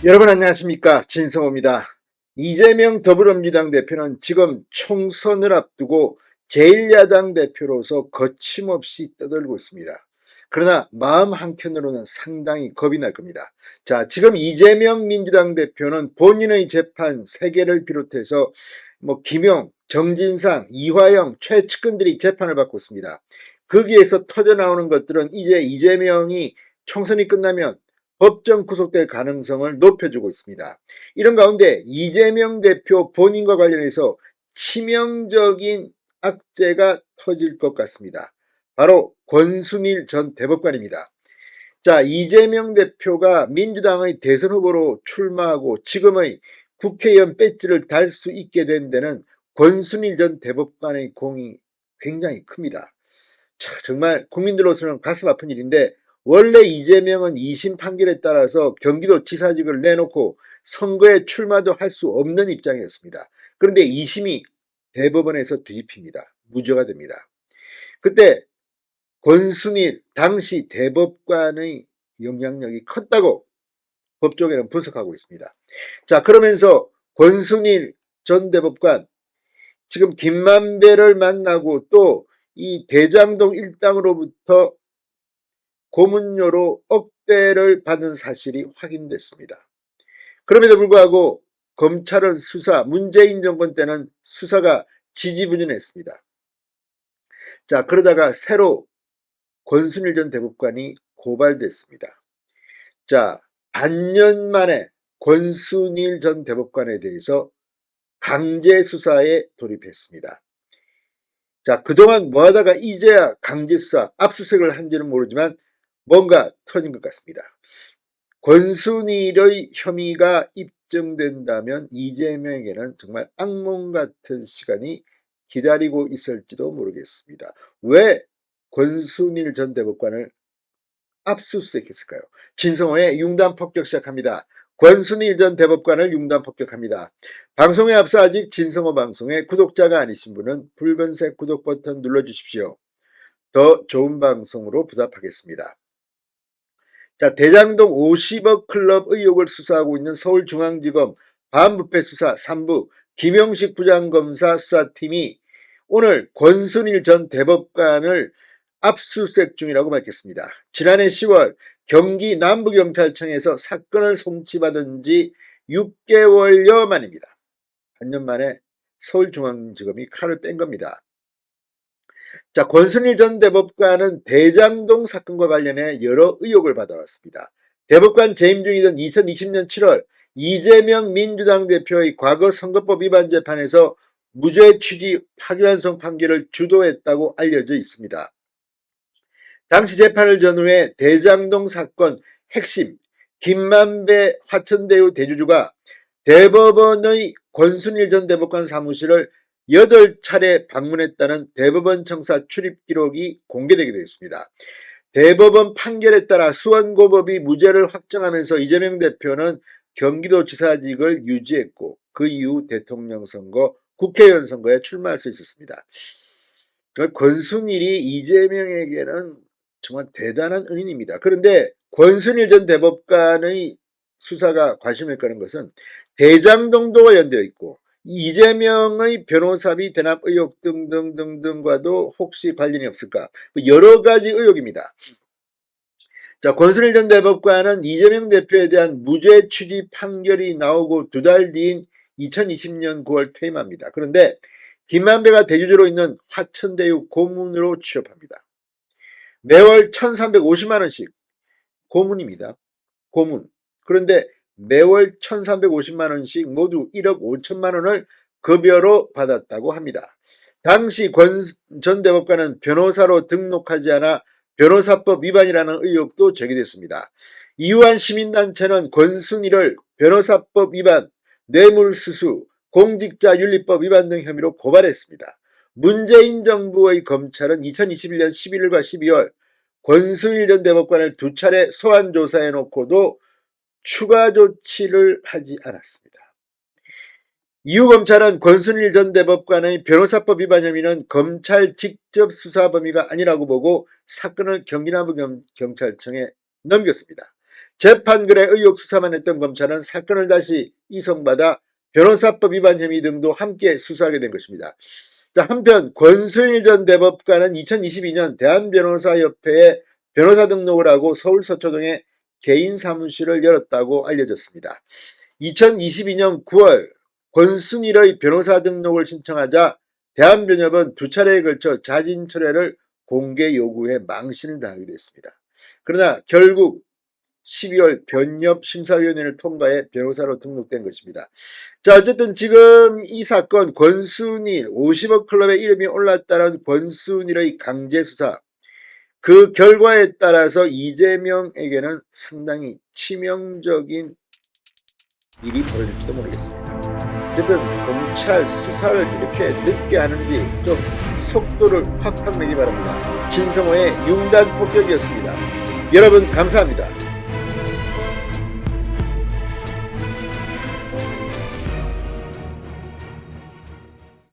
여러분 안녕하십니까, 진성호입니다. 이재명 더불어민주당 대표는 지금 총선을 앞두고 제1야당 대표로서 거침없이 떠들고 있습니다. 그러나 마음 한켠으로는 상당히 겁이 날 겁니다. 자, 지금 이재명 민주당 대표는 본인의 재판 3개를 비롯해서 김용, 정진상, 이화영, 최측근들이 재판을 받고 있습니다. 거기에서 터져나오는 것들은 이제 이재명이 총선이 끝나면 법정 구속될 가능성을 높여주고 있습니다. 이런 가운데 이재명 대표 본인과 관련해서 치명적인 악재가 터질 것 같습니다. 바로 권순일 전 대법관입니다. 자, 이재명 대표가 민주당의 대선 후보로 출마하고 지금의 국회의원 배지를 달 수 있게 된 데는 권순일 전 대법관의 공이 굉장히 큽니다. 자, 정말 국민들로서는 가슴 아픈 일인데, 원래 이재명은 2심 판결에 따라서 경기도 지사직을 내놓고 선거에 출마도 할 수 없는 입장이었습니다. 그런데 2심이 대법원에서 뒤집힙니다. 무죄가 됩니다. 그때 권순일 당시 대법관의 영향력이 컸다고 법조계는 분석하고 있습니다. 자, 그러면서 권순일 전 대법관 지금 김만배를 만나고 또 이 대장동 일당으로부터 고문료로 억대를 받은 사실이 확인됐습니다. 그럼에도 불구하고 검찰은 수사, 문재인 정권 때는 수사가 지지부진했습니다. 자, 그러다가 새로 권순일 전 대법관이 고발됐습니다. 자, 반년 만에 권순일 전 대법관에 대해서 강제 수사에 돌입했습니다. 자, 그동안 뭐 하다가 이제야 강제 수사, 압수수색을 한지는 모르지만 뭔가 터진 것 같습니다. 권순일의 혐의가 입증된다면 이재명에게는 정말 악몽 같은 시간이 기다리고 있을지도 모르겠습니다. 왜 권순일 전 대법관을 압수수색했을까요? 진성호의 융단 폭격 시작합니다. 권순일 전 대법관을 융단 폭격합니다. 방송에 앞서 아직 진성호 방송의 구독자가 아니신 분은 붉은색 구독 버튼 눌러주십시오. 더 좋은 방송으로 부탁하겠습니다. 자, 대장동 50억 클럽 의혹을 수사하고 있는 서울중앙지검 반부패 수사 3부 김영식 부장검사 수사팀이 오늘 권순일 전 대법관을 압수수색 중이라고 밝혔습니다. 지난해 10월 경기 남부경찰청에서 사건을 송치받은 지 6개월여 만입니다. 반년 만에 서울중앙지검이 칼을 뺀 겁니다. 자, 권순일 전 대법관은 대장동 사건과 관련해 여러 의혹을 받아왔습니다. 대법관 재임 중이던 2020년 7월 이재명 민주당 대표의 과거 선거법 위반 재판에서 무죄 취지 파기환송 판결을 주도했다고 알려져 있습니다. 당시 재판을 전후해 대장동 사건 핵심 김만배 화천대유 대주주가 대법원의 권순일 전 대법관 사무실을 8차례 방문했다는 대법원 청사 출입 기록이 공개되기도 했습니다. 대법원 판결에 따라 수원고법이 무죄를 확정하면서 이재명 대표는 경기도지사직을 유지했고 그 이후 대통령 선거, 국회의원 선거에 출마할 수 있었습니다. 권순일이 이재명에게는 정말 대단한 은인입니다. 그런데 권순일 전 대법관의 수사가 관심을 끄는 것은 대장동도와 연되어 있고 이재명의 변호사비 대납 의혹 등등등등과도 혹시 관련이 없을까? 여러 가지 의혹입니다. 자, 권순일 전 대법관은 이재명 대표에 대한 무죄 취지 판결이 나오고 2달 뒤인 2020년 9월 퇴임합니다. 그런데 김만배가 대주주로 있는 화천대유 고문으로 취업합니다. 매월 1,350만 원씩 고문입니다. 고문. 그런데 매월 1,350만 원씩 모두 1억 5천만 원을 급여로 받았다고 합니다. 당시 권 전 대법관은 변호사로 등록하지 않아 변호사법 위반이라는 의혹도 제기됐습니다. 이유한 시민단체는 권순일을 변호사법 위반, 뇌물수수, 공직자윤리법 위반 등 혐의로 고발했습니다. 문재인 정부의 검찰은 2021년 11월과 12월 권순일 전 대법관을 2차례 소환 조사해 놓고도 추가 조치를 하지 않았습니다. 이후 검찰은 권순일 전 대법관의 변호사법 위반 혐의는 검찰 직접 수사 범위가 아니라고 보고 사건을 경기남부경찰청에 넘겼습니다. 재판글의 의혹 수사만 했던 검찰은 사건을 다시 이송받아 변호사법 위반 혐의 등도 함께 수사하게 된 것입니다. 자, 한편 권순일 전 대법관은 2022년 대한변호사협회에 변호사 등록을 하고 서울 서초동에 개인 사무실을 열었다고 알려졌습니다. 2022년 9월 권순일의 변호사 등록을 신청하자 대한변협은 2차례에 걸쳐 자진 철회를 공개 요구해 망신을 당하기도 했습니다. 그러나 결국 12월 변협심사위원회를 통과해 변호사로 등록된 것입니다. 자, 어쨌든 지금 이 사건 권순일 50억 클럽에 이름이 올랐다는 권순일의 강제수사, 그 결과에 따라서 이재명에게는 상당히 치명적인 일이 벌어질지도 모르겠습니다. 어쨌든 검찰 수사를 이렇게 늦게 하는지 좀 속도를 확 내기 바랍니다. 진성호의 융단 폭격이었습니다. 여러분 감사합니다.